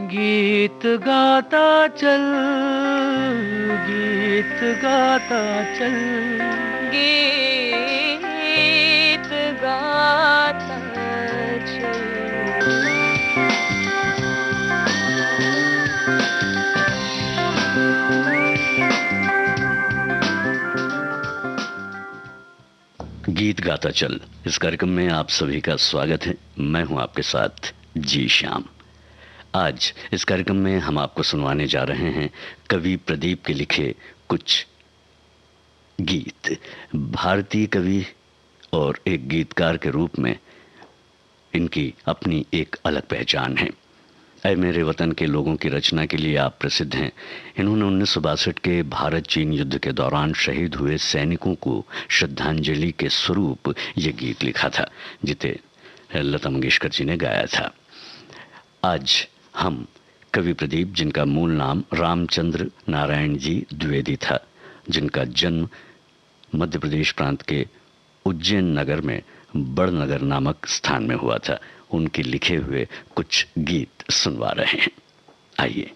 गीत गाता चल, गीत गाता चल, गीत गाता चल। गीत गाता चल इस कार्यक्रम में आप सभी का स्वागत है। मैं हूं आपके साथ जी श्याम। आज इस कार्यक्रम में हम आपको सुनवाने जा रहे हैं कवि प्रदीप के लिखे कुछ गीत। भारतीय कवि और एक गीतकार के रूप में इनकी अपनी एक अलग पहचान है। ऐ मेरे वतन के लोगों की रचना के लिए आप प्रसिद्ध हैं। इन्होंने 1962 के भारत चीन युद्ध के दौरान शहीद हुए सैनिकों को श्रद्धांजलि के स्वरूप ये गीत लिखा था, जिसे लता मंगेशकर जी ने गाया था। आज हम कवि प्रदीप, जिनका मूल नाम रामचंद्र नारायण जी द्विवेदी था, जिनका जन्म मध्य प्रदेश प्रांत के उज्जैन नगर में बड़नगर नामक स्थान में हुआ था, उनके लिखे हुए कुछ गीत सुनवा रहे हैं। आइए।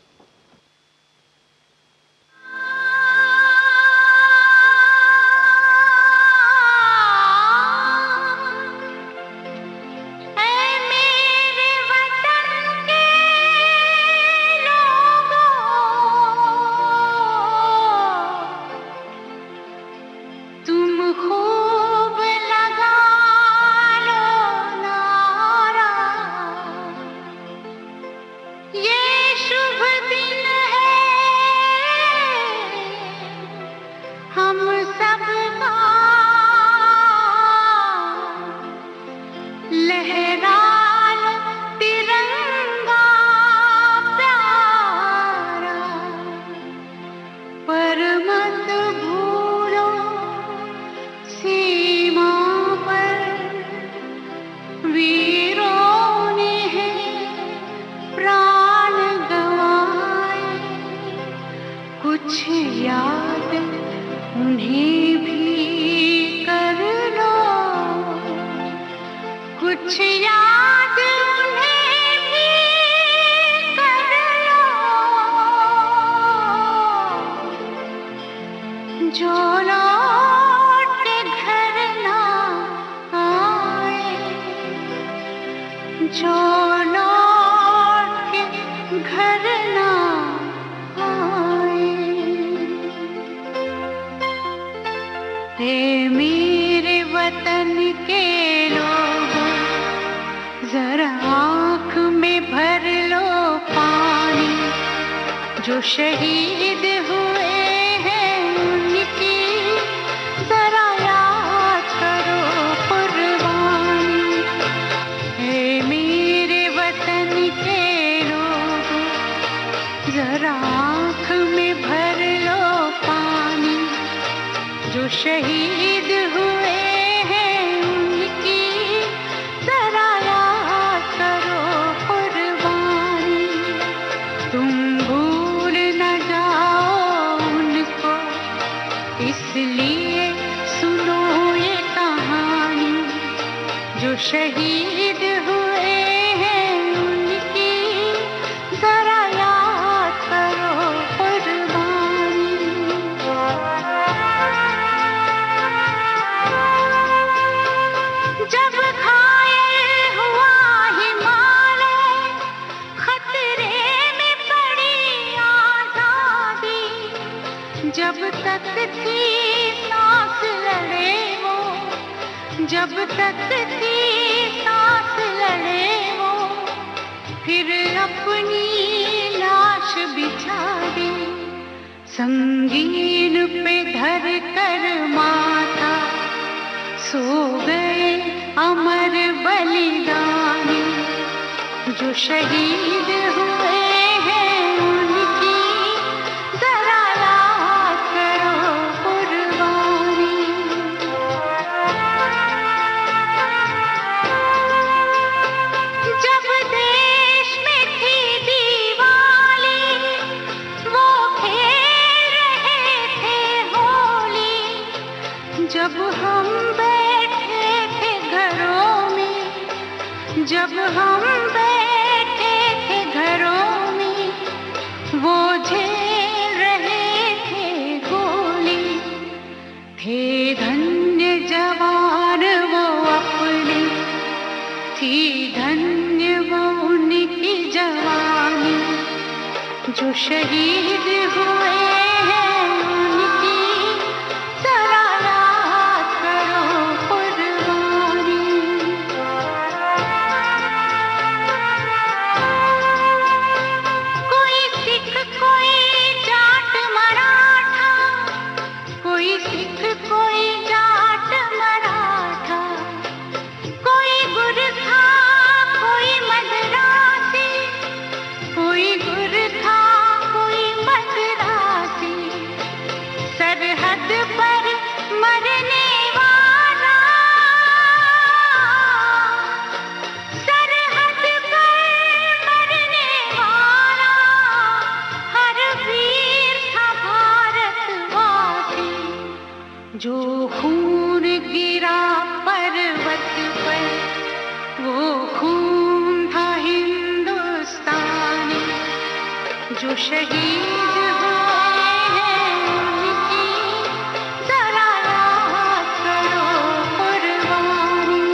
जो शहीद हुए हैं उनकी जरा याद करो कुर्बानी। है मेरे वतन के लोगों, जरा आँख में भर लो पानी। जो शहीद हुए हैं उनकी जरा याद करो कुर्बानी। तुम इसलिए सुनो ये कहानी। जो शहीद हुए हैं उनकी जरा याद करो कुर्बानी। जब घायल हुआ हिमालय, खतरे में पड़ी आजादी। जब तक थी सांस लड़े वो, जब तक थी सांस लड़े वो, फिर अपनी लाश बिछा दी। संगीन पे धर कर माथा सो गए अमर बलिदानी। जो शहीद हुए जब हम बैठे थे घरों में, जब हम बैठे थे घरों में, जो शहीद हुए हैं उनकी जरा याद करो कुर्बानी। कोई सिख कोई जाट मराठा, कोई सिख कोई जाट मराठा, कोई गुरखा कोई मद्रासी, कोई गुरखा कोई मद्रासी, सरहद पर मरने वाला, सरहद पर मरने वाला, हर वीर था भारतवासी। जो खून गिरा पर्वत पर वो खून था हिंदुस्तानी। जो शहीद हुए हैं उनकी जरा याद करो कुर्बानी।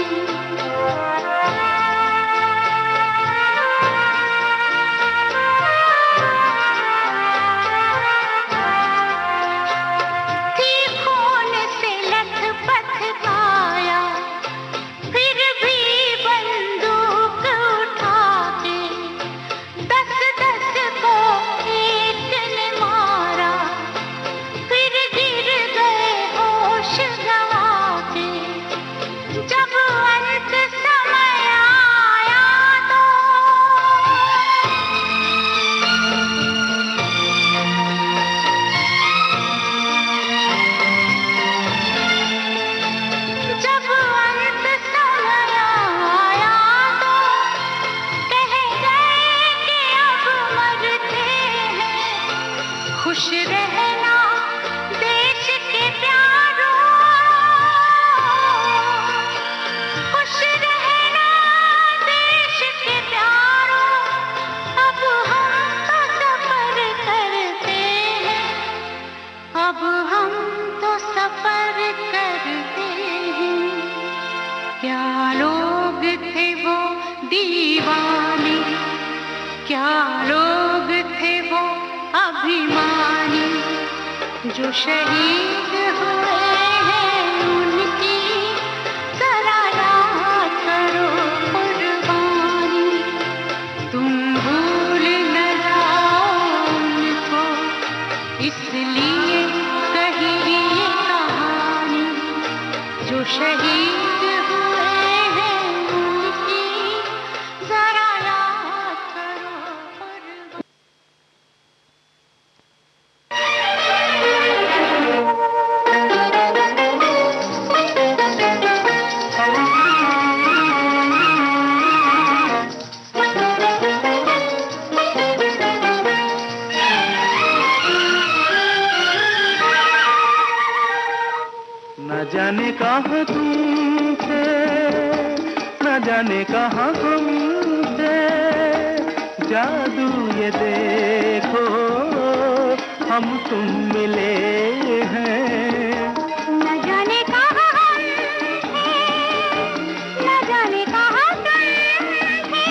थी खून से लथपथ काया, फिर भी बंदूक उठा के 10-10 को एक ने मारा, फिर गिर गए होश गंवा के। जब अंत समय आया तो जब अंत समय आया तो कह गए कि अब मरते हैं। खुश रहना देश के प्यारों, खुश रहना देश के प्यारों। अब हम तो सफर करते हैं, अब हम तो सफर करते हैं। क्या लोग थे वो दीवाने, क्या लोग थे वो अभिमानी। जो शहीद हुए हैं उनकी जरा याद करो कुर्बानी। तुम भूल न जाओ उनको, इसलिए कही ये कहानी। जो शहीद हुए हैं उनकी जरा याद करो कुर्बानी। न जाने कहाँ तुम थे, न जाने कहाँ हम थे, जादू ये देखो हम तुम मिले हैं। न जाने कहाँ हम थे, न जाने कहाँ तुम थे,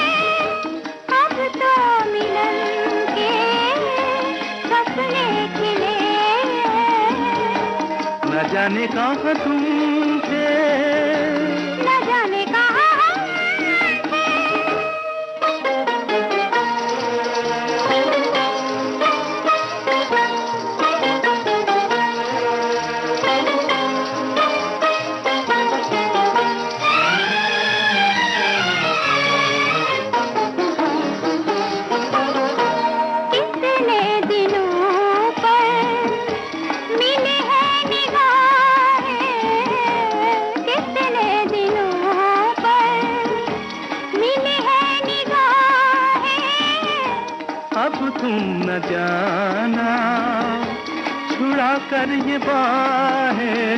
अब तो मिलन के सपने खिले। न जाने कहाँ तुम थे, न जाने कहाँ हम थे। कितने दिनों पर मिले हैं निगाहें, कितने दिनों पर मिले हैं निगाहें। अब तुम न जाना छुड़ा कर ये बाहें।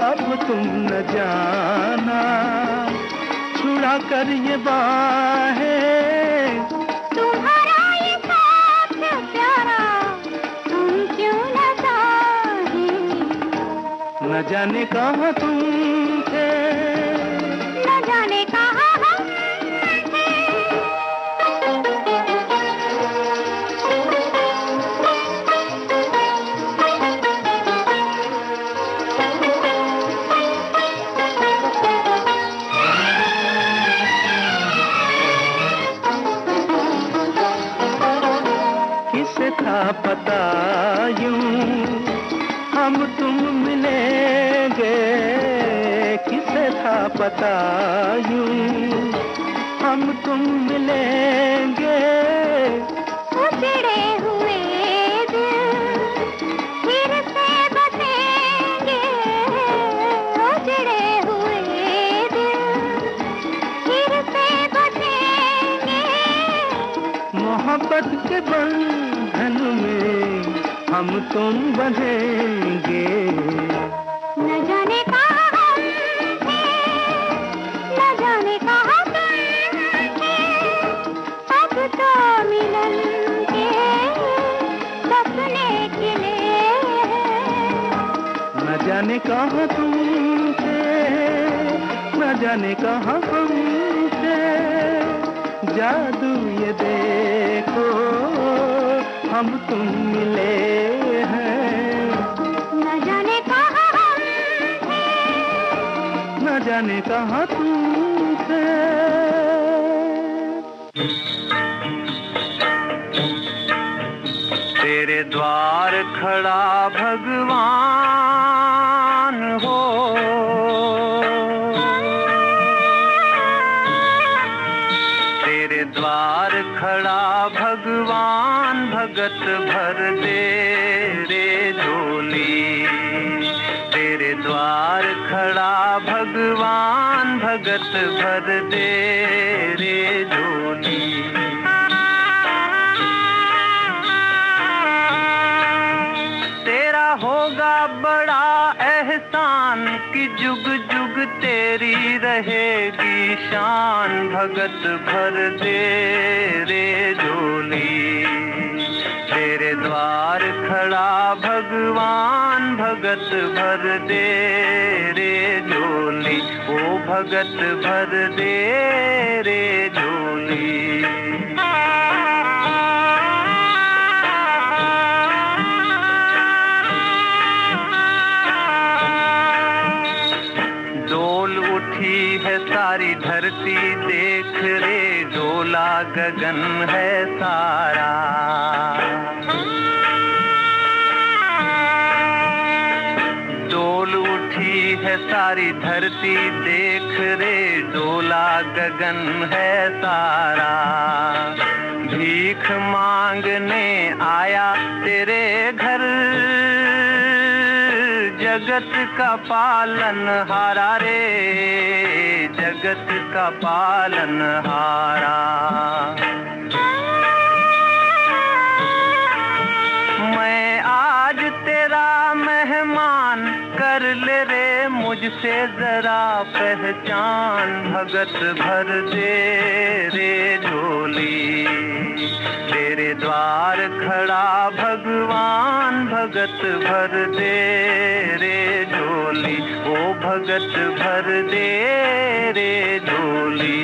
अब तुम न जाना छुड़ा कर ये बाहें। तुम्हारा ये साथ प्यारा तुम क्यों न चाहें। न जाने कहाँ तुम थे, न जाने कहाँ हम थे। था पता यूं हम तुम मिलेंगे, किसे था पता यूं हम तुम मिलेंगे। उजड़े हुए दिल फिर से बसेंगे, उजड़े हुए दिल फिर से बसेंगे। मोहब्बत के बंधन में हम तुम बंधेंगे। न जाने कहाँ हम थे, न जाने कहाँ तुम थे, अब तो मिलन के सपने खिले हैं। न जाने कहाँ तुम थे, न जाने कहाँ हम थे, जादू ये देखो हम तुम मिले हैं। न जाने कहाँ हम थे, न जाने कहाँ तुम थे। तेरे द्वार खड़ा भगवान हो, तेरे द्वार खड़ा भगवान, भगत भर दे रे झोली। तेरे द्वार खड़ा भगवान, भगत भर दे रे झोली। तेरा होगा बड़ा एहसान कि जुग जुग तेरी रहेगी शान, भगत भर दे रे झोली। तेरे द्वार खड़ा भगवान, भगत भर दे रे झोली। ओ भगत भर दे रे झोली। डोल उठी है सारी धरती देख रे, डोला गगन है सारा। डोल उठी है सारी धरती देख रे, डोला गगन है सारा। भीख मांगने आया तेरे घर, जगत का पालन हारा रे, जगत का पालन हारा। मैं आज तेरा मेहमान, कर ले रे मुझसे जरा पहचान, भगत भर दे रे झोली। तेरे द्वार खड़ा भगवान, भगत भर दे रे झोली। ओ भगत भर दे रे झोली।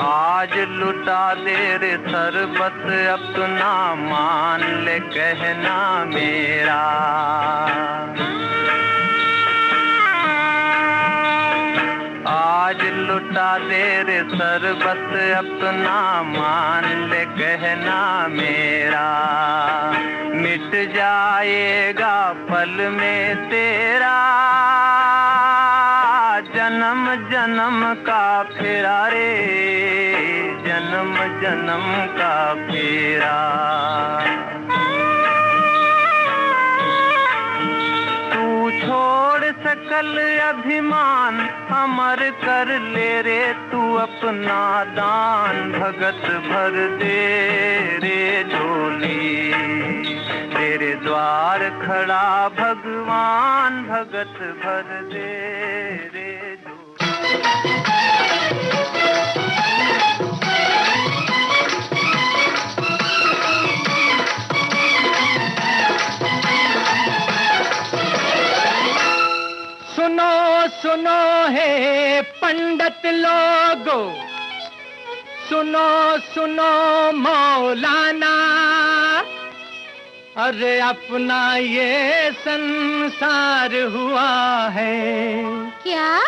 आज लुटा दे रे सरबत अपना, मान ले कहना मेरा। आज लुटा दे रे सरबत अपना, मान ले कहना मेरा। मिट जाएगा पल में तेरा, जन्म जन्म का फेरा रे, जन्म जन्म का फेरा। तू छोड़ सकल अभिमान, अमर कर ले रे तू अपना दान, भगत भर दे रे झोली। तेरे द्वार खड़ा भगवान, भगत भर दे रे झोली। सुनो सुनो हे पंडित लोगो, सुनो सुनो मौलाना, अरे अपना ये संसार हुआ है क्या?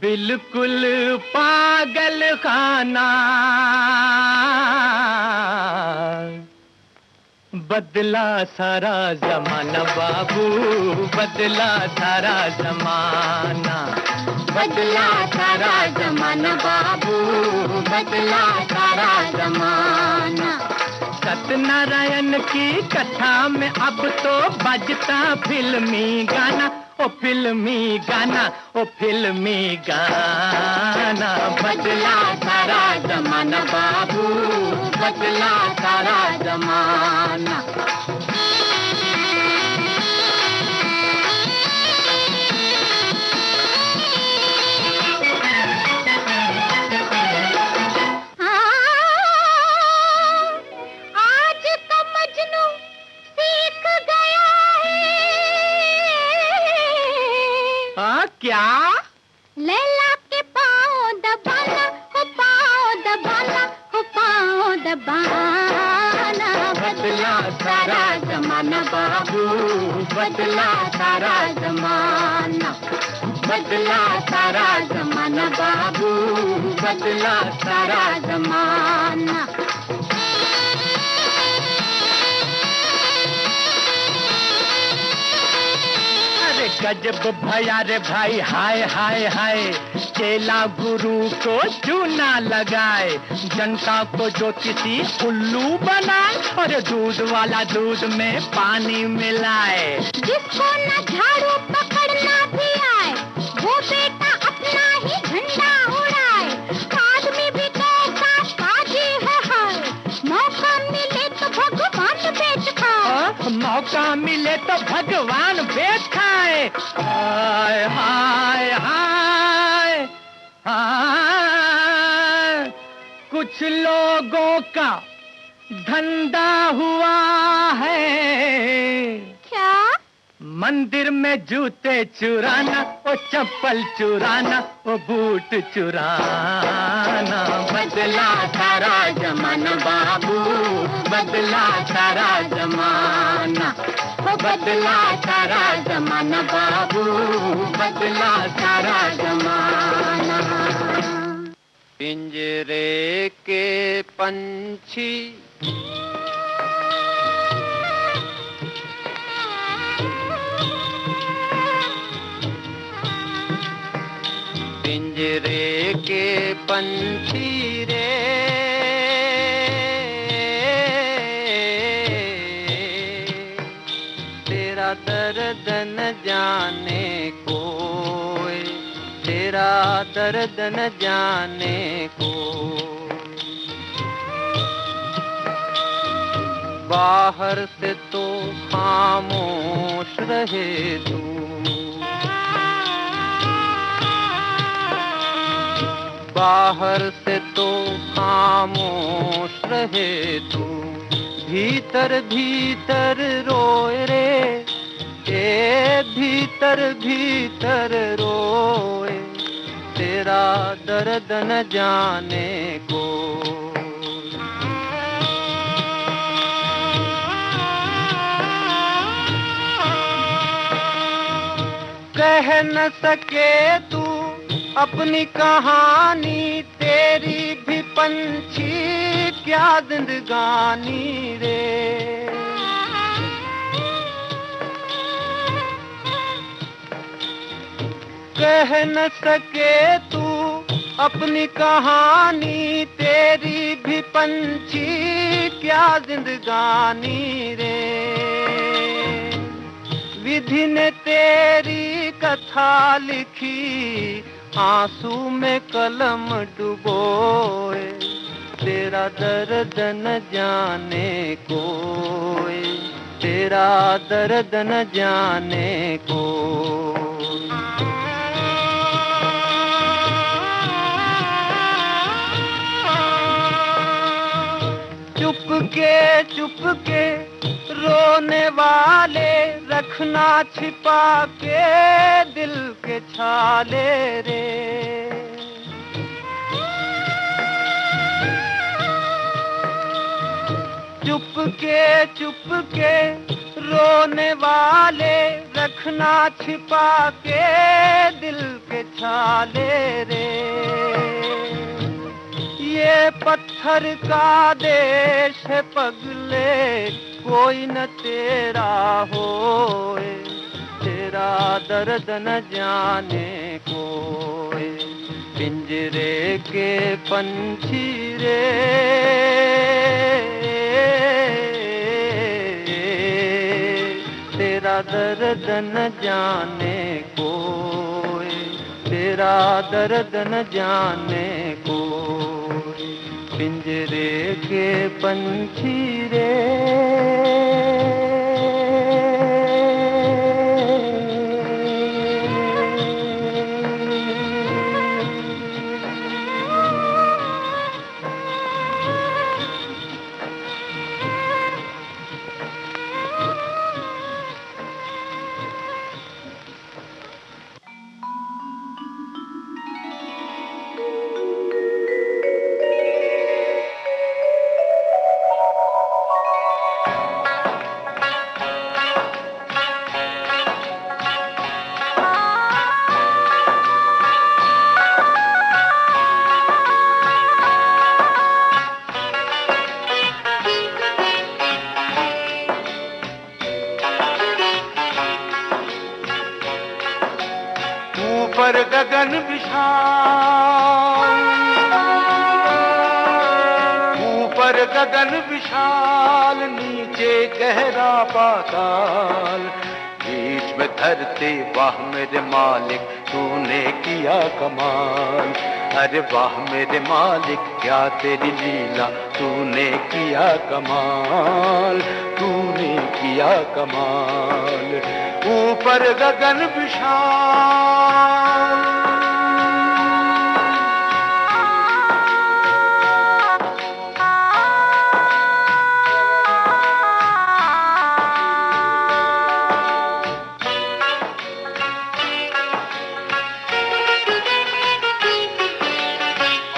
बिल्कुल पागल खाना। बदला सारा जमाना बाबू, बदला सारा जमाना। बदला सारा जमाना बाबू, बदला सारा जमाना। सत्यनारायण की कथा में अब तो बजता फिल्मी गाना, ओ फिल्मी गाना, ओ फिल्मी गाना। बदला सारा जमाना बाबू, बदला सारा जमाना। क्या? लैला के पाँव दबाना, हो पाँव दबाना, हो पाँव दबाना। बदला सारा जमाना बाबू, बदला सारा जमाना। बदला सारा जमाना बाबू, बदला सारा जमाना। गजब भया रे भाई, हाय हाय हाय। चेला गुरु को चूना लगाए, जनता को ज्योतिषी उल्लू बनाए, और दूध वाला दूध में पानी मिलाए। जिसको न झाड़ू पकड़ना भी आए, वो बेटा अपना ही झंडा उड़ाए। आदमी भी कैसा काजी है हाय, मौका मिले तो भगवान बेच खाए। मौका मिले तो भगवान बेच खाए। हाय हाय हाय हाय। कुछ लोगों का धंधा हुआ है। क्या? मंदिर में जूते चुराना, ओ चप्पल चुराना, ओ बूट चुराना। बदला सारा जमाना बाबू, बदला सारा जमाना। हो बदला सारा जमाना बाबू, बदला सारा जमाना। पिंजरे के पंछी पिंजरे के पंछी रे, तेरा दर्द न जाने कोई, तेरा दर्द न जाने कोई। बाहर से तो खामोश रहे तू, बाहर से तो खामोश रहे तू, भीतर भीतर रोए रे, ए भीतर भीतर रोए, तेरा दर्द न जाने को। कह न सके तू अपनी कहानी, तेरी भी पंछी क्या जिंदगानी रे। कह न सके तू अपनी कहानी, तेरी भी पंछी क्या जिंदगानी रे। विधि ने तेरी कथा लिखी, आंसू में कलम डुबोए, तेरा दर्द न जाने कोई, तेरा दर्द न जाने कोई। चुप के रोने वाले, रखना छिपा के दिल के छाले रे। चुपके रोने वाले रखना छिपा के दिल के छाले रे। ये पत्थर का देश है पगले, कोई न तेरा होए, तेरा दर्द न जाने कोई। पिंजरे के पंछी रे, तेरा दर्द न जाने कोई, तेरा दर्द न जाने कोई। पिंजरे के पंछी रे। ऊपर गगन विशाल, ऊपर गगन विशाल, नीचे गहरा पाताल, बीच में धरती वाह मेरे मालिक तूने किया कमाल। अरे वाह मेरे मालिक क्या तेरी लीला, तूने किया कमाल, तूने किया कमाल। ऊपर गगन विशाल,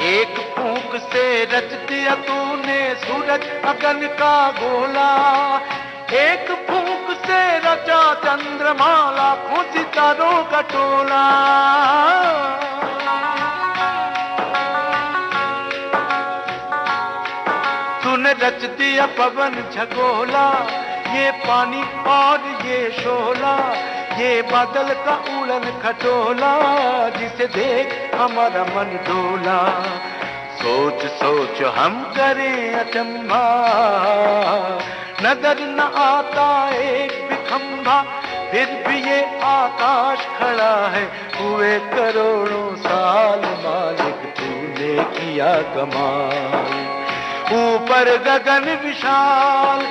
एक फूंक से रच दिया तूने सूरज अगन का गोला, एक फूंक से रचा चंद्रमाला लाखों सितारों का टोला। तूने रच दिया पवन झगोला, ये पानी और ये शोला, ये बादल का उड़न खटोला, जिसे देख हमारा मन डोला। सोच सोच हम करें अचंभा, नजर न आता एक भी खंभा, फिर भी ये आकाश खड़ा है, हुए करोड़ों साल मालिक तूने किया कमाल। ऊपर गगन विशाल,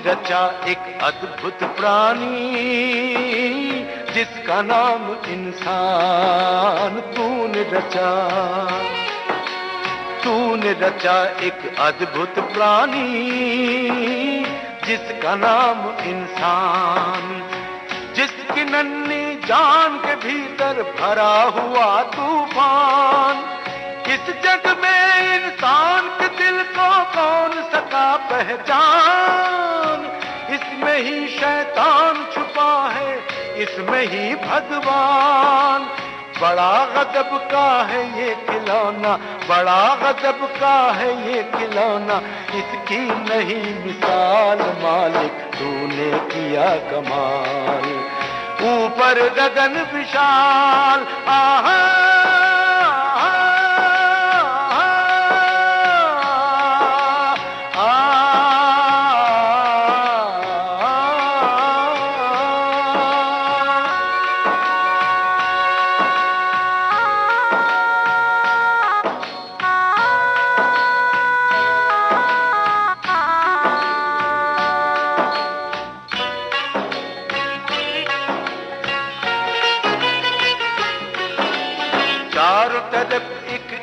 रचा एक अद्भुत प्राणी जिसका नाम इंसान। तूने रचा एक अद्भुत प्राणी जिसका नाम इंसान, जिसकी नन्ही जान के भीतर भरा हुआ तूफान। इस जग में इंसान के दिल को कौन सका पहचान, इसमें ही शैतान छुपा है, इसमें ही भगवान। बड़ा गजब का है ये खिलौना, बड़ा गजब का है ये खिलौना, इसकी नहीं मिसाल मालिक तूने किया कमाल। ऊपर गगन विशाल, आहा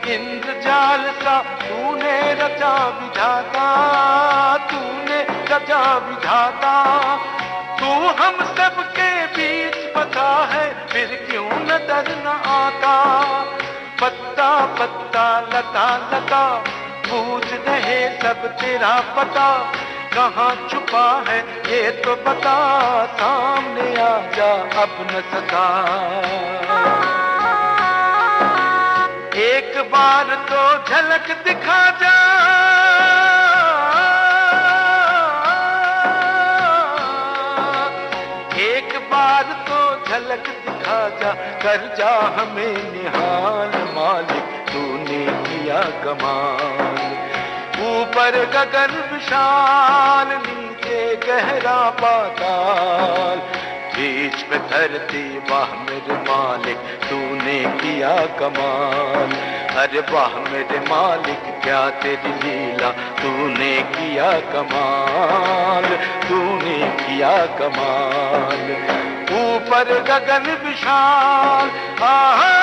इंद्रजाल सा तूने रचा विधाता, तूने रचा विधाता। तू हम सबके बीच बता है, फिर क्यों नजर न आता। पत्ता पत्ता लता लता पूछ रहे सब तेरा पता, कहाँ छुपा है ये तो बता, सामने आ जा अब न सता। एक बार तो झलक दिखा जा, एक बार तो झलक दिखा जा, कर जा हमें निहाल मालिक तूने किया कमाल। ऊपर गगन विशाल, नीचे गहरा पाताल, बीच में धरती वाह मेरे मालिक तूने किया कमाल। अरे वाह मेरे मालिक क्या तेरी लीला, तूने किया कमाल, तूने किया कमाल। ऊपर गगन विशाल, आहा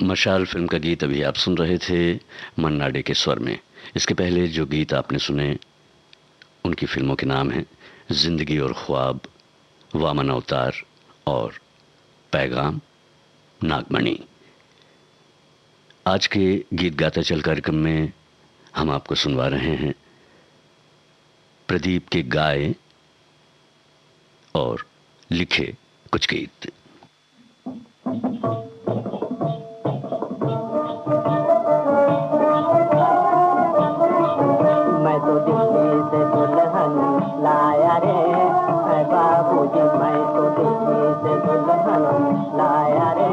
मशाल फिल्म का गीत अभी आप सुन रहे थे मन्ना डे के स्वर में। इसके पहले जो गीत आपने सुने उनकी फिल्मों के नाम हैं जिंदगी और ख्वाब, वामन अवतार और पैगाम, नागमणि। आज के गीत गाता चल कार्यक्रम में हम आपको सुनवा रहे हैं प्रदीप के गाए और लिखे कुछ गीत। मैं तो दिल्ली से दुल्हन लाया रे बाबूजी, मैं तो दिल्ली से दुल्हन लाया रे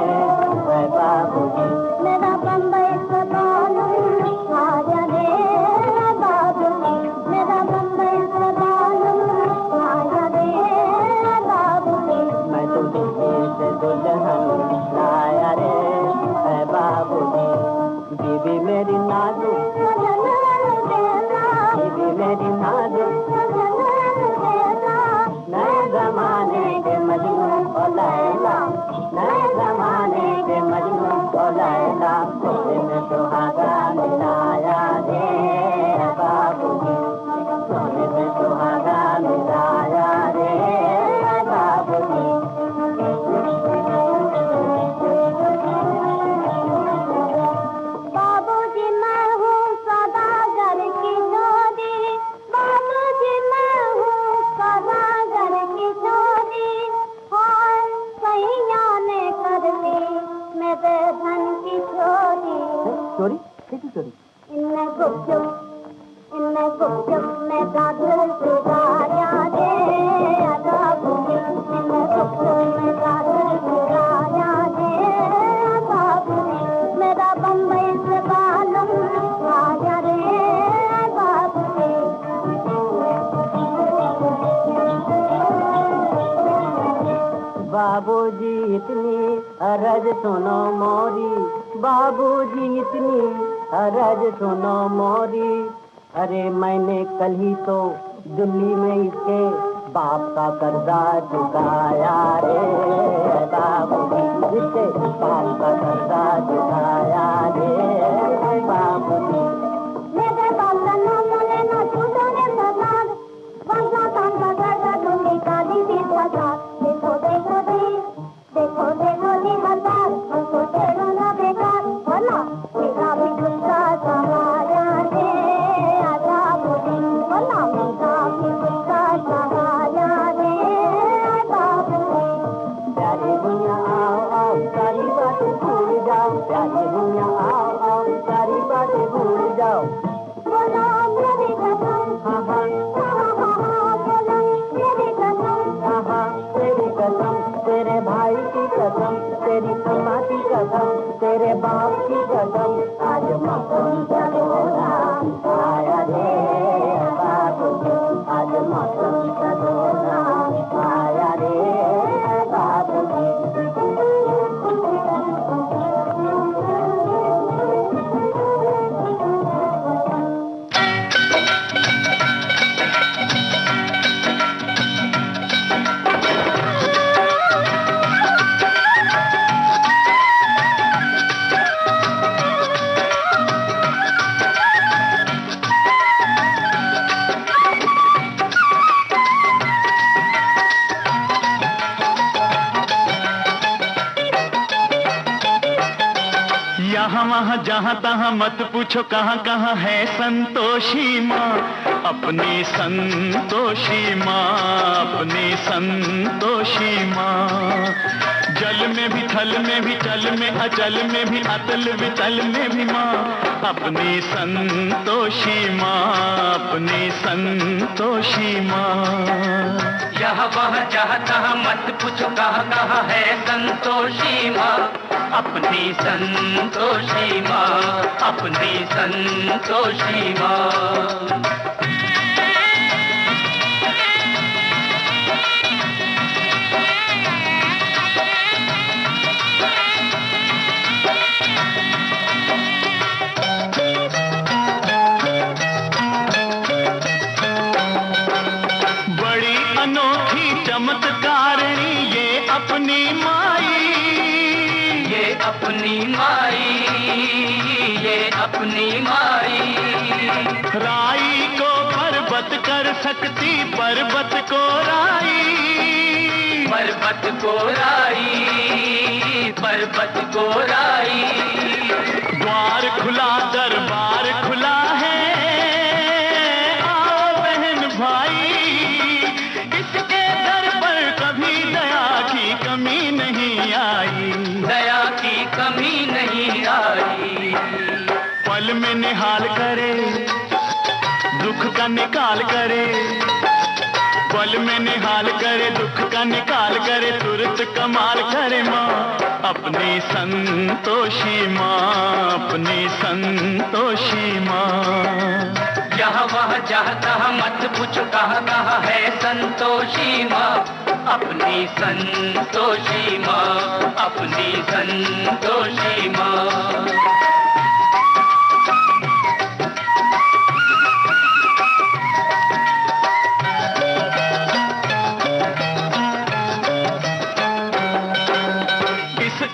बाबूजी। मेरा बम्बई से बालम आया रे बाबूजी, मेरा बम्बई से बालम आया रे बाबूजी। मैं तो दिल्ली से दुल्हन लाया रे बाबूजी। बीबी मेरी नाजुक, बीबी मेरी नाजुक, नए जमाने के मजनू ओ लैला, नए जमाने के मजनू ओ लैला। सोने में सुहागा मिलाया रे बाबूजी, सोने में सुहागा मिलाया रे बाबूजी। बाबूजी मैं हूँ सदागर की जोड़ी, बाबूजी मैं हूँ सदागर की जोड़ी। हाय सैया ने कर ली मेरे धन की चोरी। चोरी कैसी चोरी? इनमें गुपचुप में गाजर चुराया रे बाबूजी, इनमें गुपचुप में गाजर चुराया रे बाबूजी। मेरा बम्बई से बालम आया रे बाबूजी। बाबूजी इतनी अरज सुनो मोरी, बाबूजी इतनी अरज सुनो मोरी। अरे मैंने कल ही तो दिल्ली में इसके बाप का कर्जा चुकाया रे बाबूजी, इसके बाप का कर्जा चुकाया रे बाबूजी। मेरे बाप का नाम बोले ना छूटो रे सरदार, वंशा काम का करता तुमने काली दी सरदार। देखो देखो दी, देखो देखो दी हजार, हमको तेरो ना बेकार, वरना मेरा भी गुस्सा समाया रे बाबूजी, वरना मेरा भी गुस्सा समाया रे बाबूजी। प्यारी दुनिया आओ आओ सारी बातें भूल जाओ, प्यारी दुनिया आओ आओ सारी बातें भूल जाओ। बोलो मेरी कसम, हाँ हाँ बोलो मेरी कसम, हाँ हाँ तेरी कसम, तेरे भाई की कसम, तेरी अम्मा की कसम, तेरे बाप की कसम। आज मौसम सलोना आया रे बाबूजी, आज मौसम सलोना आया रे यहाँ वहाँ जहाँ तहाँ मत पूछो कहाँ कहाँ है संतोषी माँ, अपनी संतोषी माँ, अपनी संतोषी माँ। जल में भी थल में भी चल में अचल में भी अतल वितल में भी माँ, अपनी संतोषी माँ, अपनी संतोषी माँ। यहाँ वहाँ जहाँ तहाँ मत पूछो कहाँ कहाँ है संतोषी माँ, अपनी संतोषी माँ, अपनी संतोषी माँ। चमत्कारिणी ये अपनी माई, ये अपनी माई, ये अपनी माई। राई को पर्वत कर सकती, पर्वत को राई, पर्वत को राई, पर्वत को राई। द्वार खुला दरबार खुला है, आओ बहन भाई, इसके दर पर कभी दया की कमी नहीं आई, दया की कमी नहीं आई। पल में निहाल करे, दुख का निकाल करे, पल में निहाल करे, दुख का निकाल करे, तुरंत कमाल करे माँ, अपनी संतोषी माँ, अपनी संतोषी माँ। यहाँ वहाँ जहाँ तहाँ मत पूछो कहाँ कहाँ है संतोषी माँ, अपनी संतोषी माँ, अपनी संतोषी माँ।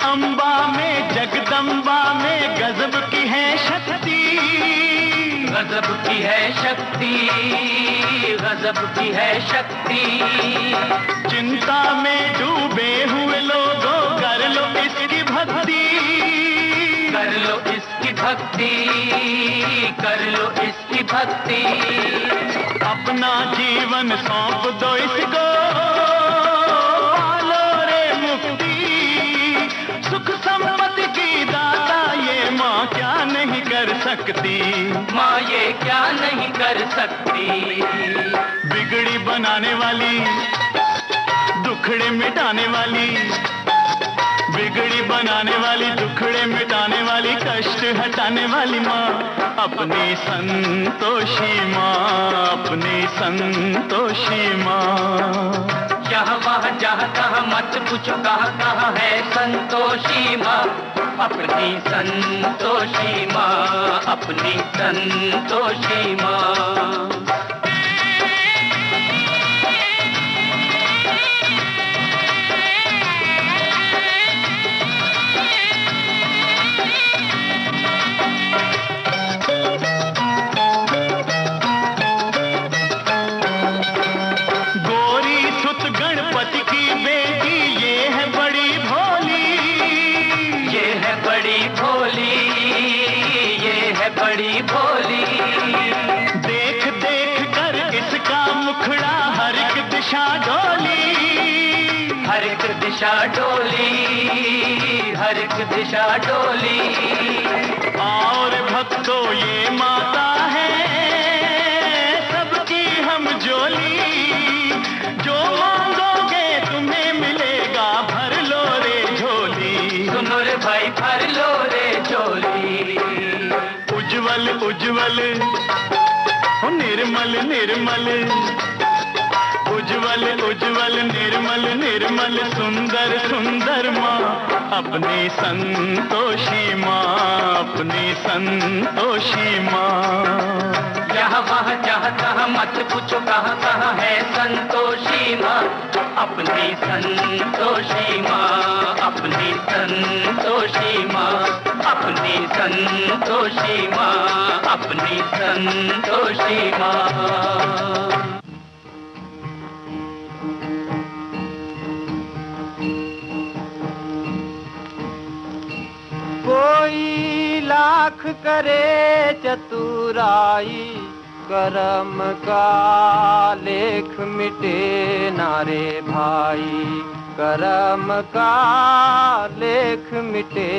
अम्बा में जगदम्बा में गजब की है शक्ति, गजब की है शक्ति, गजब की है शक्ति। चिंता में डूबे हुए लोगों कर लो इसकी भक्ति, कर लो इसकी भक्ति, कर लो इसकी भक्ति। अपना जीवन सौंप दो इसको, पालो रे मुक्ति, सुख संपत्ति की दाता ये माँ क्या नहीं कर सकती, माँ ये क्या नहीं कर सकती। बिगड़ी बनाने वाली, दुखड़े मिटाने वाली, बिगड़ी बनाने वाली, दुखड़े मिटाने वाली, कष्ट हटाने वाली माँ, अपनी संतोषी माँ, अपनी संतोषी माँ। यहाँ वहाँ जहाँ तहाँ मत पूछो कहाँ कहाँ है संतोषी माँ, अपनी संतोषी माँ, अपनी संतोषी माँ। बड़ी भोली, देख देख कर इसका मुखड़ा हर एक दिशा डोली, हर एक दिशा डोली, हर एक दिशा डोली। और भक्तों ये माता है सबकी हम जोली, जो मांगोगे तुम्हें मिलेगा, भर लो रे झोली, सुनो रे भाई भर लो रे झोली। उज्जवल उज्जवल ओ निर्मल निर्मल, उज्जवल उज्जवल निर्मल निर्मल, सुंदर सुंदर माँ, अपनी संतोषी माँ, अपनी संतोषी माँ। यहाँ वहाँ जहाँ तहाँ मत पूछो कहाँ कहाँ है संतोषी माँ, अपनी संतोषी माँ, अपनी संतोषी माँ, अपनी संतोषी माँ, अपनी संतोषी माँ। कोई लाख करे चतुराई, करम का लेख मिटे नारे भाई, करम का लेख मिटे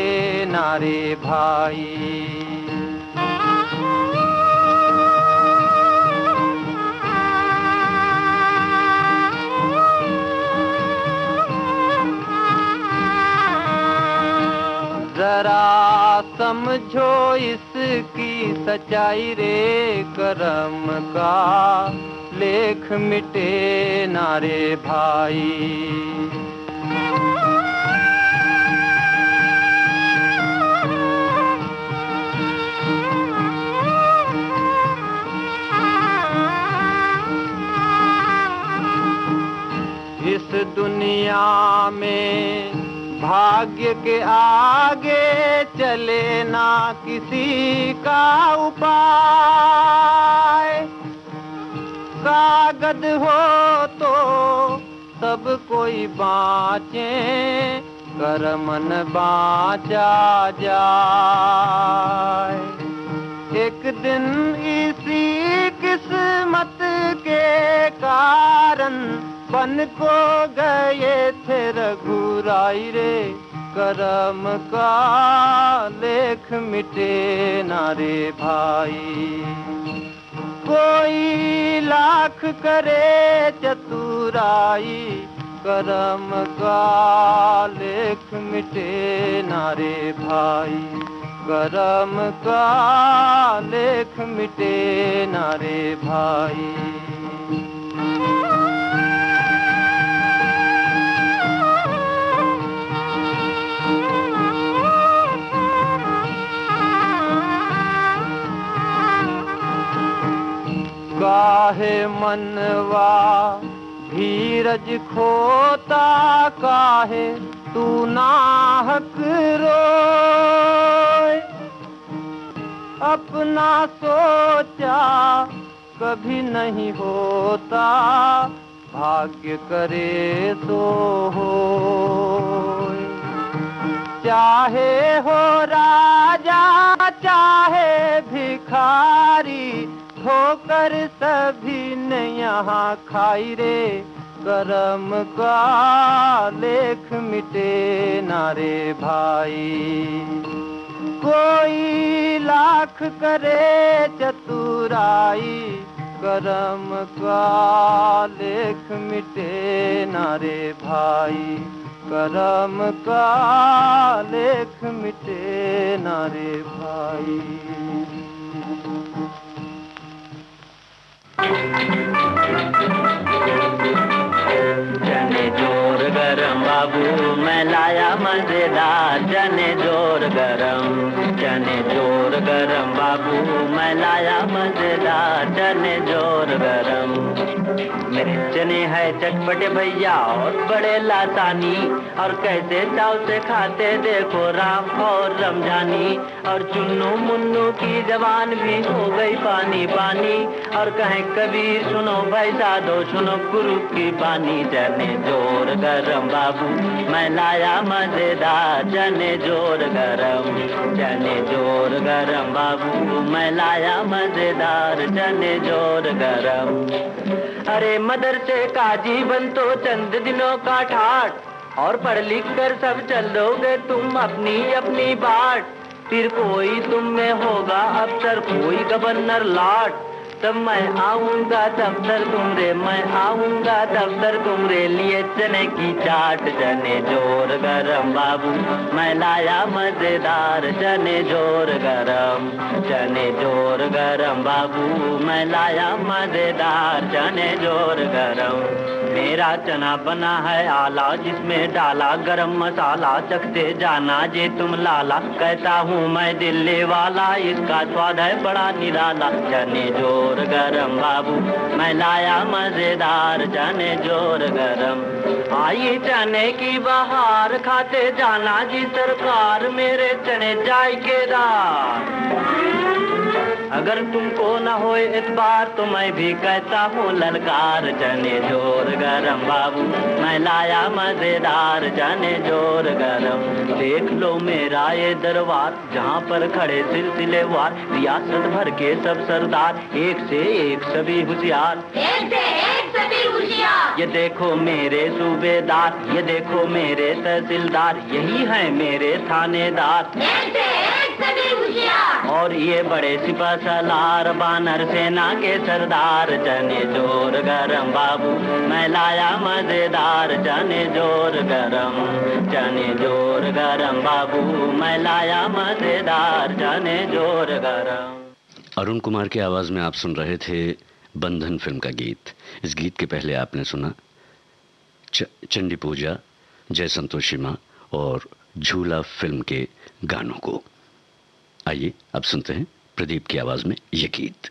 नारे भाई। जरा समझो इसकी सच्चाई रे, करम का लेख मिटे नारे भाई। इस दुनिया में भाग्य के आगे चले ना किसी का उपाय, कागज हो तो सब कोई बाँचे, कर्म न बाँचा जाए। एक दिन इसी किस्मत के कारण बन को गए थे रघुराई रे, करम का लेख मिटे नारे भाई। कोई लाख करे चतुराई, करम का लेख मिटे नारे भाई, करम का लेख मिटे नारे भाई। काहे मनवा धीरज खोता, काहे तू नाहक रोए, अपना सोचा कभी नहीं होता, भाग्य करे सो होए। चाहे हो राजा चाहे भिखारी, ठोकर सभी ने यहाँ खाई रे, करम का लेख मिटे नारे भाई। कोई लाख करे चतुराई, करम का लेख मिटे नारे भाई, करम का लेख मिटे नारे भाई। चने जोर गरम बाबू मैं लाया मजेदार, चने जोर गरम, चने जोर गरम बाबू मैं लाया मजेदार, चने जोर गरम। मेरे चने है चटपटे भैया और बड़े लासानी, और कैसे चाव से खाते देखो राम और रमजानी, और चुन्नू मुन्नू की जबान भी हो गई पानी पानी, और कहें कबीर सुनो भाई साधो सुनो गुरु की बानी। चने जोर गरम बाबू मैं लाया मजेदार, चने जोर गरम, चने जोर गरम बाबू मैं लाया मजेदार, चने जोर गरम। अरे मदरसे का जीवन तो चंद दिनों का ठाट, और पढ़ लिख कर सब चलोगे तुम अपनी अपनी बाट, फिर कोई तुम में होगा अफसर कोई गवर्नर लॉर्ड, तब मैं आऊंगा दफ्तर तुमरे, मैं आऊंगा दफ्तर तुमरे लिए चने की चाट। चने जोर गरम बाबू मैं लाया मजेदार, चने जोर गरम, चने जोर गरम बाबू मैं लाया मजेदार, चने जोर गरम। मेरा चना बना है आला जिसमें डाला गरम मसाला, चखते जाना जे तुम लाला, कहता हूँ मैं दिल्ली वाला, इसका स्वाद है बड़ा निराला। चने जोर गरम बाबू मैं लाया मजेदार, चने जोर गरम। आई चने की बहार खाते जाना जी सरकार, मेरे चने जायकेदार। अगर तुमको न हो इतबार तो मैं भी कहता हूँ ललकार। चने जोर गरम बाबू मैं लाया मजेदार, चने जोर गरम। देख लो मेरा ये दरबार जहाँ पर खड़े सिलसिलेवार, रियासत भर के सब सरदार, एक से एक सभी होशियार, एक से एक सभी होशियार। ये देखो मेरे सूबेदार, ये देखो मेरे तहसीलदार, यही है मेरे थानेदार, एक से एक सभी होशियार। और ये बड़े सिपह सलार बानर सेना के सरदार। चने जोर गरम बाबू मैं लाया मजेदार, चने जोर गरम, चने जोर गरम बाबू मैं लाया मजेदार, चने जोर गरम। अरुण कुमार की आवाज में आप सुन रहे थे बंधन फिल्म का गीत। इस गीत के पहले आपने सुना चंडी पूजा, जय संतोषी माँ और झूला फिल्म के गानों को। आइए अब सुनते हैं प्रदीप की आवाज में ये गीत।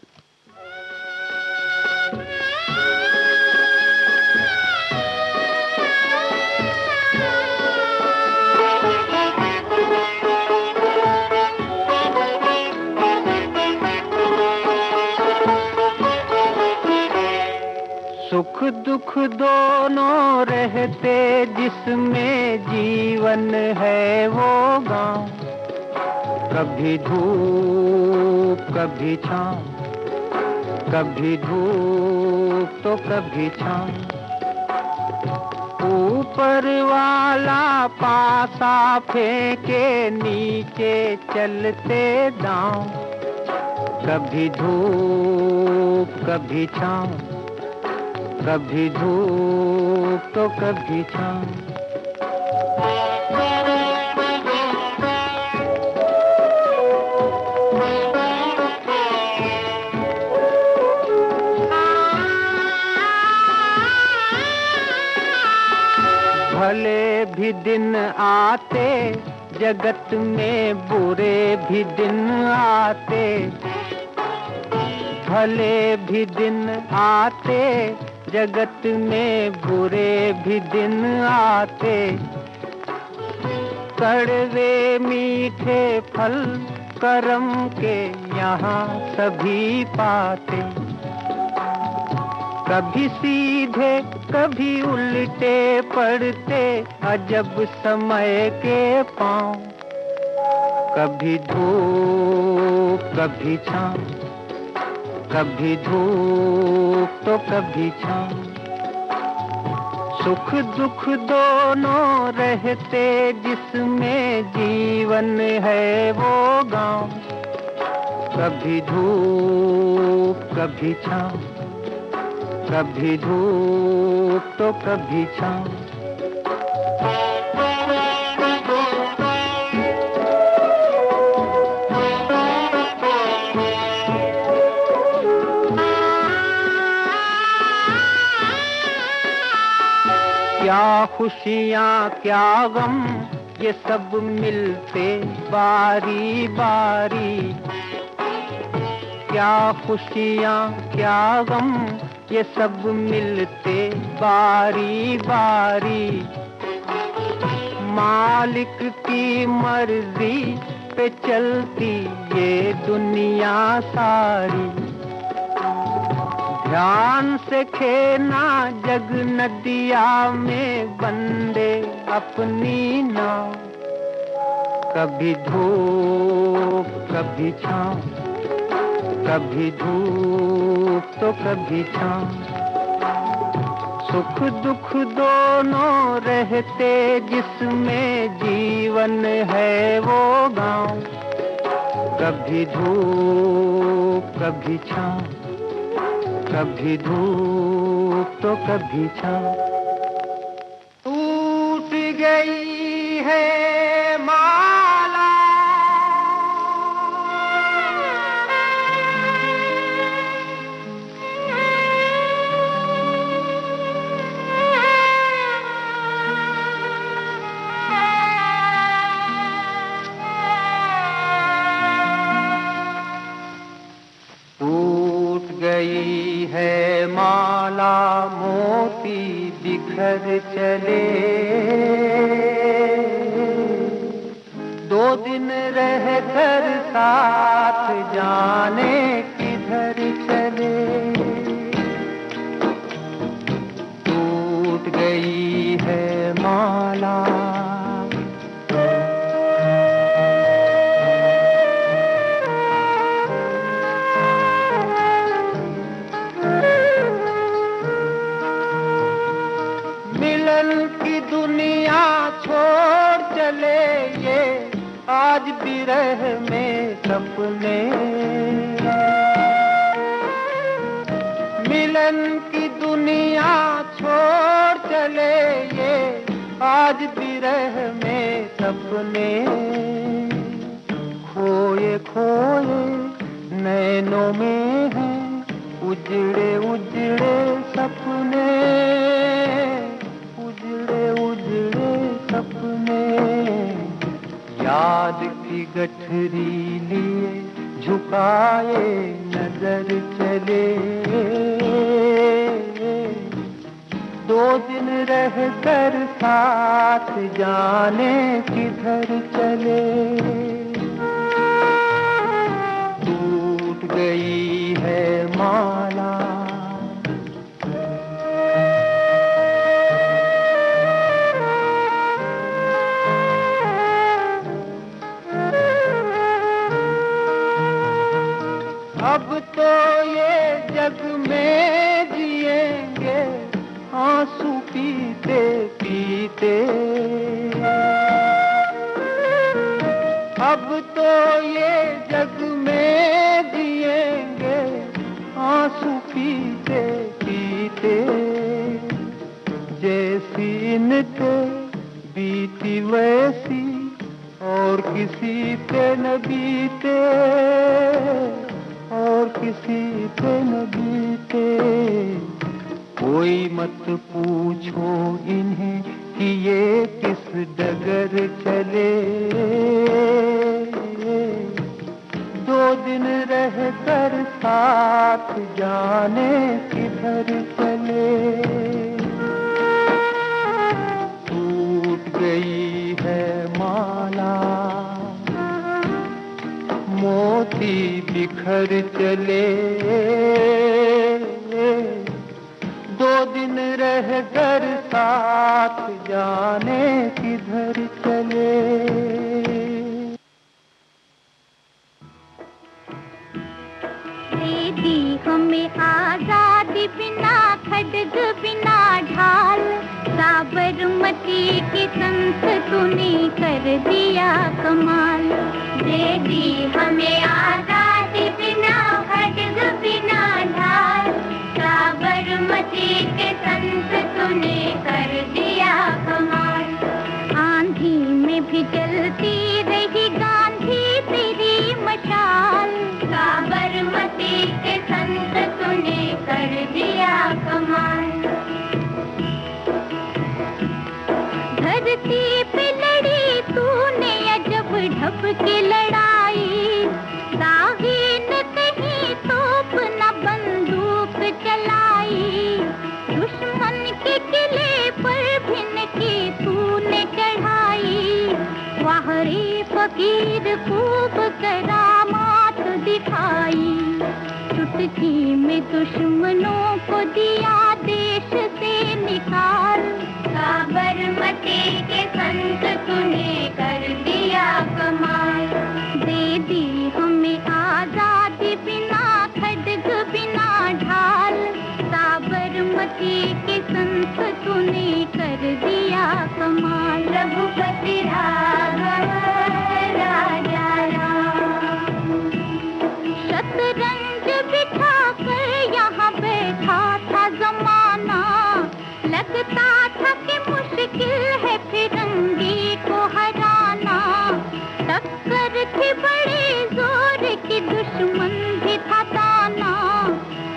सुख दुख दोनों रहते जिसमें जीवन है वो गांव, कभी धूप कभी छाँव, कभी धूप तो कभी छाँव। ऊपर वाला पासा फेंके नीचे चलते दांव, कभी धूप कभी छाँव, कभी धूप तो कभी छाँव। भले भी दिन आते जगत में, बुरे भी दिन आते, भले भी दिन आते जगत में, बुरे भी दिन आते। कड़वे मीठे फल करम के यहाँ सभी पाते, कभी सीधे कभी उल्टे पड़ते अजब समय के पाँव, कभी धूप कभी छाँव, कभी धूप तो कभी छाँव। सुख दुख दोनों रहते जिसमें जीवन है वो गाँव, कभी धूप कभी छाँव, कभी धूप तो कभी छाँव। क्या खुशियाँ क्या गम ये सब मिलते बारी बारी, क्या खुशियाँ क्या गम ये सब मिलते बारी बारी। मालिक की मर्जी पे चलती ये दुनिया सारी, ध्यान से खेना जग नदिया में बंदे अपनी नाव, कभी धूप कभी छाँव, कभी धूप तो कभी छाँव। सुख दुख दोनों रहते जिसमें जीवन है वो गाँव, कभी धूप कभी छाँव, कभी धूप तो कभी छाँव। टूट गई है माला है माला मोती बिखर चले, दो दिन रह कर साथ जाने किधर चले, टूट गई है माला। मिलन की दुनिया छोड़ चले ये आज बिरह में सपने, मिलन की दुनिया छोड़ चले ये आज बिरह में सपने, खोए खोए नैनों में हैं उजड़े उजड़े सपने, उजड़े उजड़े सपने। याद की गठरी लिए झुकाए नजर चले, दो दिन रह कर साथ जाने किधर चले, टूट गई है माला। अब तो ये जग में जिएंगे आंसू पीते पीते, अब तो ये जग में जिएंगे आंसू पीते पीते। जैसी इनके बीती वैसी और किसी पे न बीते, और किसी पे न बीते। कोई मत पूछो इन्हें कि ये किस डगर चले, दो दिन रह कर साथ जाने किधर चले, टूट गई है माला। मोती बिखर चले, दो दिन रह कर साथ जाने किधर चले। दे दी हमें आजादी बिना खड्ग बिना ढाल, साबरमती की संत तूने कर दिया कमाल। दे दी हमें आजादी बिना खड्ग बिना ढाल, साबरमती के संत तूने कर दिया कमाल। आंधी में भी जलती रही गांधी तेरी मशाल, साबरमती के संत तूने कर दिया कमाल। धरती पे लड़ी तूने अजब ढब की लड़ाई, दागी न कहीं तोप न बंदूक चलाई, दुश्मन के किले पर भिन की तूने चढ़ाई। वाह रे फकीर खूब करामात दिखाई, चुटकी में दुश्मनों को दिया देश से निकाल, साबरमती के संत तूने कर दिया कमाल। दे दी हमें आजादी बिना खड्ग बिना ढाल, साबरमती के संत तूने कर दिया कमाल। रघुपति राघव राजा राम, शतरंज बिठा कर यहाँ बैठा था जमाना, लगता था कि मुश्किल है फिरंगी को हराना। टक्कर थी बड़े जोर की दुश्मन भी था दाना,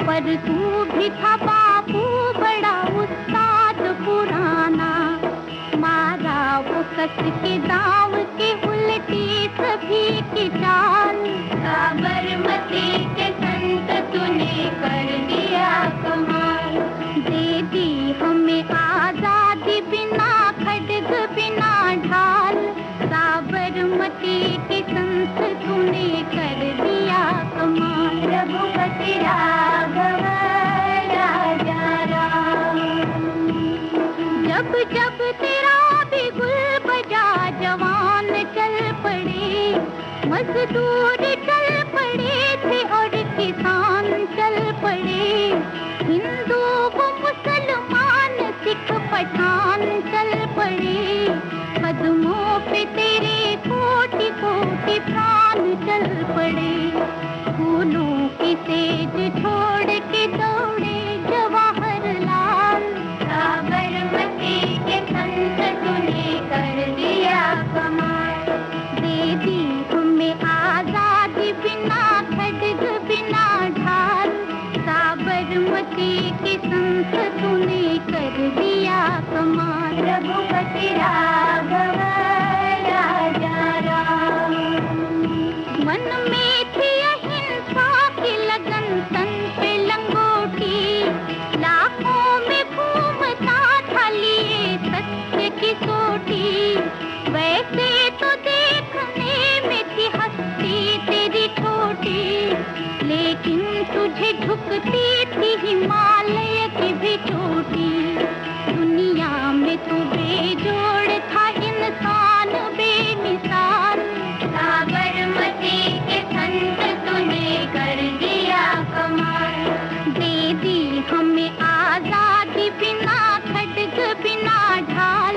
पर तू भी था बाबू बड़ा उस्ताद पुराना। मारा वो कस के दाव के उल्टी सभी की चाल, साबरमती के संत तूने कर दिया कमाल। दे दी हमें आजादी बिना खड्ग बिना ढाल, साबरमती मती के संस तूने कर दिया कमाल। रघुपति राघव राजा राम। जब जब तेरा भी गुल बजा जवान चल पड़े, मजदूर चल पड़े थे और किसान चल पड़े, हिंदू वो मुसलमान सिख पठान चल पड़े, कदमों पे तेरे कोटि कोटि प्राण चल पड़े। फूलों की सेज छोड़ के दौड़े जवाहरलाल। साबरमती के संत तूने कर दिया कमाल। दे दी हमें आजादी बिना खड्ग बिना ढाल। साबरमती के संत तूने कर दिया कमाल। रघुपति राघव राजा राम। मन में थी अहिंसा की लगन, तन पे लंगोटी, लाखों में घूमता था लिए सत्य की सोटी। वैसे तो देखने में थी हस्ती तेरी छोटी, लेकिन तुझे झुकती थी हिमालय की भी चोटी। दुनिया में तू बेजोड़ था इंसान बेमिसाल। साबरमती के संत तूने कर दिया कमाल। दे दी हमें आजादी बिना खड्ग बिना ढाल।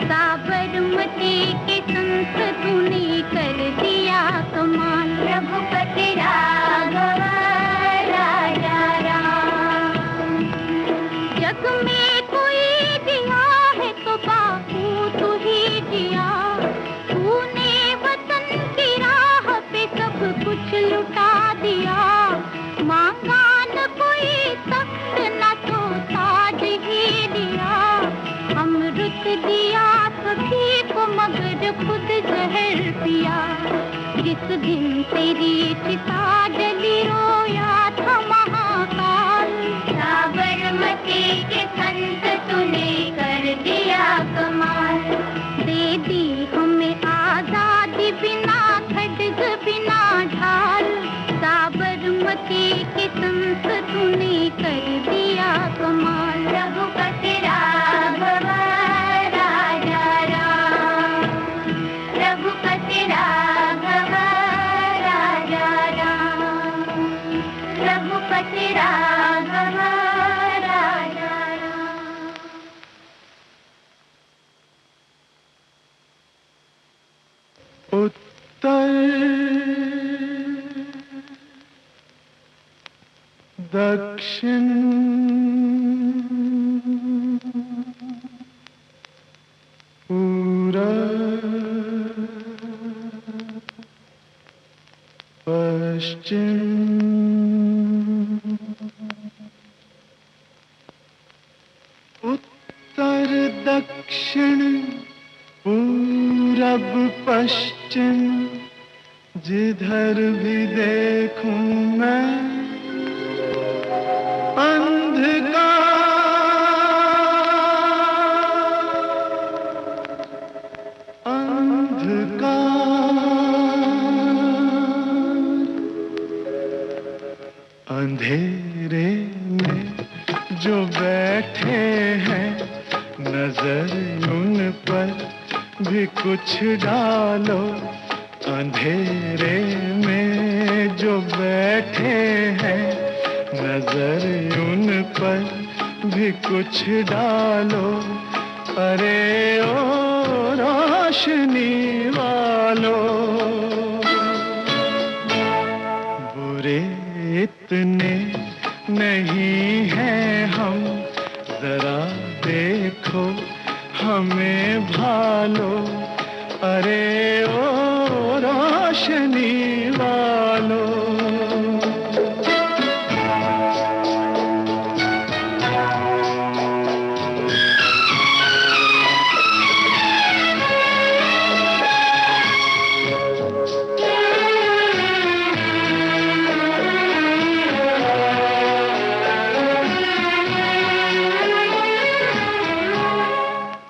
साबरमती के संत तूने कर दिया कमाल। रघुपति राघव राजा राम। जग में कोई दिया है तो बापू तू ही दिया। तूने वतन की राह पे सब कुछ लुटा दिया। मांगा न कोई तख्त न तो ताज ही दिया। अमृत दिया सभी को मगर खुद जहर पिया। जिस दिन तेरी चिता जली रोया था महाकाल। साबरमती के संत तूने कर दिया कमाल। दे दी हमें आजादी बिना खड्ग बिना ढाल। साबरमती के संत तूने कर दिया कमाल। रघुपति राघव राजा राम। रघुपति राघव राजा राम। रघुपति राघव राजा राम। उत्तर दक्षिण पूरब पश्चिम उत्तर दक्षिण पूरब पश्चिम जिधर भी देखूं मैं अंधेरे में जो बैठे हैं नजर उन पर भी कुछ डालो। अंधेरे में जो बैठे हैं नजर उन पर भी कुछ डालो। अरे ओ रोशनी वालों, बुरे इतने नहीं हैं हम, जरा देखो हमें भालो। अरे ओ रोशनी वालों,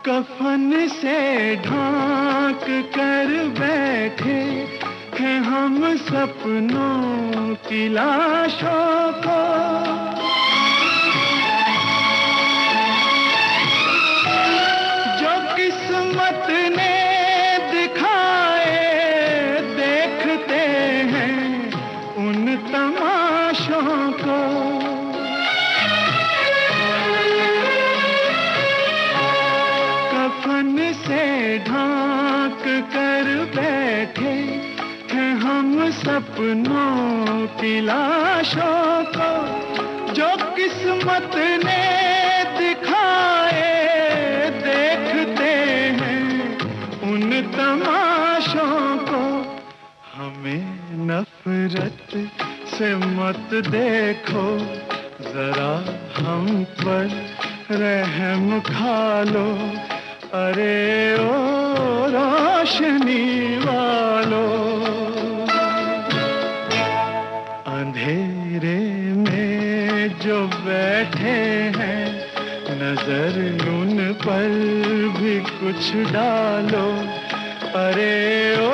कफन से ढांक कर बैठे हैं हम सपनों की लाशों को। जो किस्मत ने दिखाए देखते हैं उन तमाशों को। कफन से ढांक कर बैठे हैं हम सपनों की लाशों को। जो किस्मत ने दिखाए देखते हैं उन तमाशों को। हमें नफरत से मत देखो, जरा हम पर रहम खा लो। अरे ओ रोशनी वालों, अंधेरे में जो बैठे हैं नजर उन पर भी कुछ डालो। अरे ओ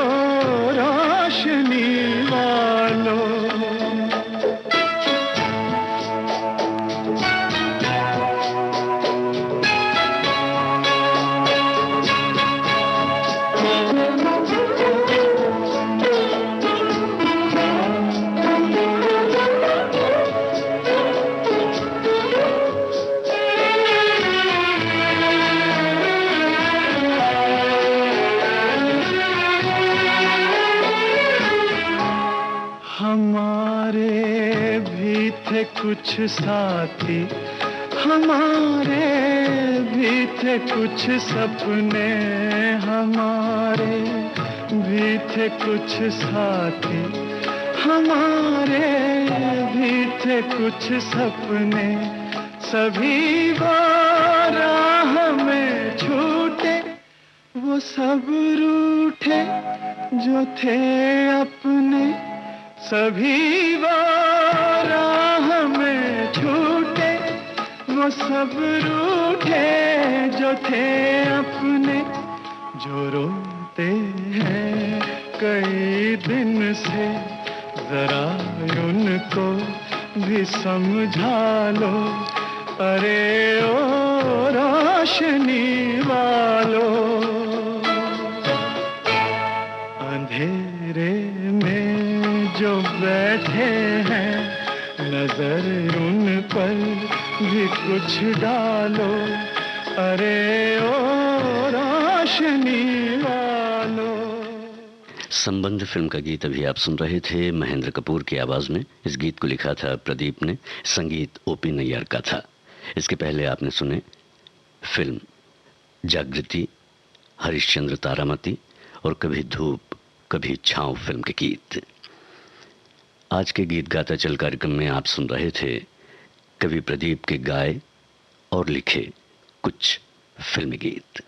रोशनी वालों। हमारे भी थे कुछ साथी, हमारे भी थे कुछ सपने, हमारे भी थे कुछ साथी, हमारे भी थे कुछ सपने। सभी वो राह में छूटे, वो सब रूठे जो थे अपने। सभी वो राह में छूटे, वो सब रूठे जो थे अपने। जो रोते हैं कई दिन से, जरा उनको भी समझा लो। अरे ओ रोशनी वालों, अंधेरे में जो बैठे हैं नजर उन पर भी कुछ डालो। अरे ओ रोशनी वालों। संबंध फिल्म का गीत अभी आप सुन रहे थे महेंद्र कपूर की आवाज में। इस गीत को लिखा था प्रदीप ने, संगीत ओपी नैयर का था। इसके पहले आपने सुने फिल्म जागृति, हरिश्चंद्र तारामती और कभी धूप कभी छांव फिल्म के गीत। आज के गीत गाता चल कार्यक्रम में आप सुन रहे थे कवि प्रदीप के गाए और लिखे कुछ फिल्मी गीत।